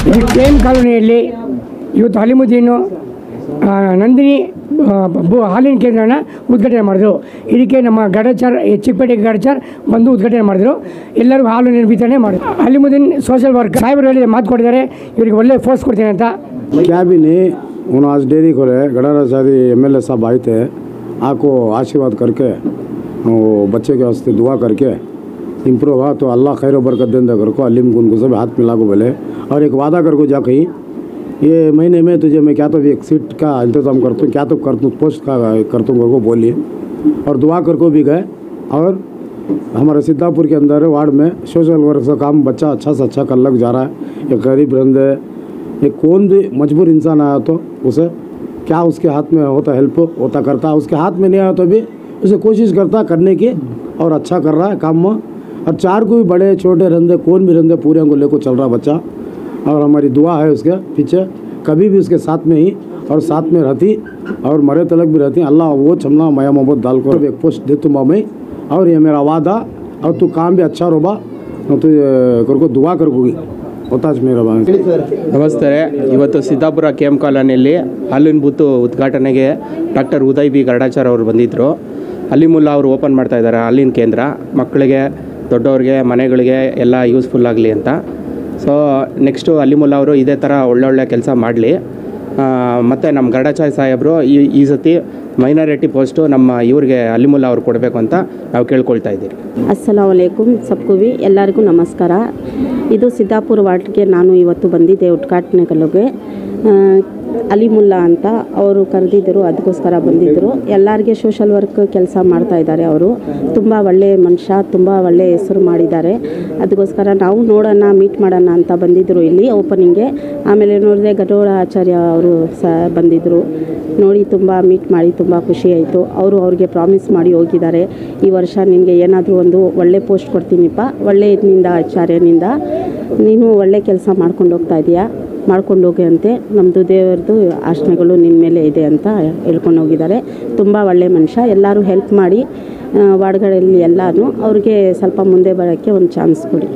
ಈ KM ಕಾಲೋನಿಯಲ್ಲಿ ಇವತ್ತು ಅಲಿಮುದ್ದೀನು ನಂದಿನಿ ಹಾಲಿನ ಕೇಂದ್ರನ ಉದ್ಘಾಟನೆ ಮಾಡಿದ್ರು. ಇದಕ್ಕೆ ನಮ್ಮ ಗಡಚಾರ್ ಚಿಕ್ಕಪೇಟೆ ಗಡಚಾರ್ ಬಂದು ಉದ್ಘಾಟನೆ ಮಾಡಿದ್ರು. ಎಲ್ಲರಿಗೂ ಹಾಲು ವಿತರಣೆ ಮಾಡಿದ್ರು. ಅಲಿಮುದ್ದೀನ್ ಸೋಷಲ್ ವರ್ಕ್ ಸಾಹೇಬರು ಮಾತು ಕೊಟ್ಟಿದ್ದಾರೆ, ಇವರಿಗೆ ಒಳ್ಳೆ ಫೋರ್ಸ್ ಕೊಡ್ತೀನಿ ಅಂತ. क्या भी नहीं, उन्होंने आज डेयरी खोले, गडारा शादी MLA साहब आए थे, आपको आशीर्वाद करके वो बच्चे के वास्ते दुआ करके इम्प्रूव हुआ तो अल्लाह खैर बरकत देंदा कर को अलीम गुन को सब हाथ मिला को बोले और एक वादा कर को जा कहीं ये महीने में तुझे मैं क्या तो एक सीट का इंतज़ाम करता हूँ, क्या तो करता हूँ, पोस्ट का करता हूँ को बोलिए और दुआ कर को भी गए। और हमारे सिद्धापुर के अंदर वार्ड में सोशल वर्क का काम बच्चा अच्छा से अच्छा कर लग जा रहा है। एक गरीब बंदे एक कौन भी मजबूर इंसान आया तो उसे क्या उसके हाथ में होता हेल्प होता करता, उसके हाथ में नहीं आया तो भी उसे कोशिश करता करने की और अच्छा कर रहा है काम में। और चार को भी बड़े छोटे रंधे कौन भी रंधे पूरे को लेकर चल रहा बच्चा और हमारी दुआ है उसके पीछे कभी भी उसके साथ में ही और साथ में रहती और मरे तलक भी रहती। अल्लाह वो चमना मया मोहब्बत डाल कर एक पोस्ट दे तुम मैं और ये मेरा वादा और तू काम भी अच्छा रोबा तो कर को दुआ कर होगी मेरा बात। ನಮಸ್ತೆ. ಇವತ್ತು ಸಿದ್ದಾಪುರ KM ಕಾಲೋನಿಯಲ್ಲಿ ಹಾಲಿನ ಬೂತು ಉದ್ಘಾಟನೆಗೆ ಡಾಕ್ಟರ್ ಉದಯ್ ಬಿ ಗರಡಾಚಾರ್ ಅವರು ಬಂದಿದ್ದರು. ಅಲಿಮುಲ್ಲಾ ಅವರು ಓಪನ್ ಮಾಡ್ತಾ ಇದ್ದಾರೆ ಹಾಲಿನ ಕೇಂದ್ರ, ಮಕ್ಕಳಿಗೆ ದೊಡ್ಡವ್ರಿಗೆ ಮನೆಗಳಿಗೆ ಎಲ್ಲ ಯೂಸ್ಫುಲ್ ಆಗಲಿ ಅಂತ. ಸೊ ನೆಕ್ಸ್ಟು ಅಲಿಮುಲ್ಲಾ ಅವರು ಇದೇ ಥರ ಒಳ್ಳೊಳ್ಳೆ ಕೆಲಸ ಮಾಡಲಿ. ಮತ್ತು ನಮ್ಮ ಗರಡಾಚಾರ್ಯ ಸಾಹೇಬರು ಈ ಸತಿ ಮೈನಾರಿಟಿ ಪೋಸ್ಟು ನಮ್ಮ ಇವ್ರಿಗೆ ಅಲಿಮುಲ್ಲಾ ಅವ್ರು ಕೊಡಬೇಕು ಅಂತ ನಾವು ಕೇಳ್ಕೊಳ್ತಾ ಇದ್ದೀವಿ. ಅಸ್ಸಲಾಮು ಅಲೈಕುಮ್ ಸಬ್ಕೂ ಭಿ ಎಲ್ಲರಿಗೂ ನಮಸ್ಕಾರ. ಇದು ಸಿದ್ದಾಪುರ ವಾರ್ಡ್ಗೆ ನಾನು ಇವತ್ತು ಬಂದಿದ್ದೆ ಉದ್ಘಾಟನೆಗಳಿಗೆ. ಅಲಿಮುಲ್ಲಾ ಅಂತ ಅವರು ಕರೆದಿದ್ದರು, ಅದಕ್ಕೋಸ್ಕರ ಬಂದಿದ್ದರು. ಎಲ್ಲರಿಗೆ ಸೋಷಲ್ ವರ್ಕ್ ಕೆಲಸ ಮಾಡ್ತಾ ಇದ್ದಾರೆ. ಅವರು ತುಂಬ ಒಳ್ಳೆಯ ಮನುಷ್ಯ, ತುಂಬ ಒಳ್ಳೆಯ ಹೆಸರು ಮಾಡಿದ್ದಾರೆ. ಅದಕ್ಕೋಸ್ಕರ ನಾವು ನೋಡೋಣ ಮೀಟ್ ಮಾಡೋಣ ಅಂತ ಬಂದಿದ್ದರು ಇಲ್ಲಿ ಓಪನಿಂಗ್ಗೆ. ಆಮೇಲೆ ನೋಡಿದ್ರೆ ಗಡೋಳ ಆಚಾರ್ಯ ಅವರು ಸಹ ಬಂದಿದ್ದರು. ನೋಡಿ ತುಂಬ ಮೀಟ್ ಮಾಡಿ ತುಂಬ ಖುಷಿ ಆಯಿತು. ಅವರು ಅವ್ರಿಗೆ ಪ್ರಾಮಿಸ್ ಮಾಡಿ ಹೋಗಿದ್ದಾರೆ, ಈ ವರ್ಷ ನಿನಗೆ ಏನಾದರೂ ಒಂದು ಒಳ್ಳೆ ಪೋಸ್ಟ್ ಕೊಡ್ತೀನಿಪ್ಪ, ಒಳ್ಳೆ ಇದರಿಂದ ಆಚಾರ್ಯನಿಂದ ನೀನು ಒಳ್ಳೆ ಕೆಲಸ ಮಾಡ್ಕೊಂಡು ಹೋಗ್ತಾ ಇದೆಯಾ, ಮಾಡ್ಕೊಂಡು ಹೋಗಿ ಅಂತೆ, ನಮ್ಮದು ದೇವರದು ಆಶ್ರಯಗಳು ನಿನ್ನ ಮೇಲೆ ಇದೆ ಅಂತ ಹೇಳ್ಕೊಂಡು ಹೋಗಿದ್ದಾರೆ. ತುಂಬ ಒಳ್ಳೆಯ ಮನುಷ್ಯ. ಎಲ್ಲರೂ ಹೆಲ್ಪ್ ಮಾಡಿ ವಾರ್ಡ್ಗಳಲ್ಲಿ ಎಲ್ಲನೂ ಅವ್ರಿಗೆ ಸ್ವಲ್ಪ ಮುಂದೆ ಬರೋಕ್ಕೆ ಒಂದು ಚಾನ್ಸ್ ಕೊಡಿ.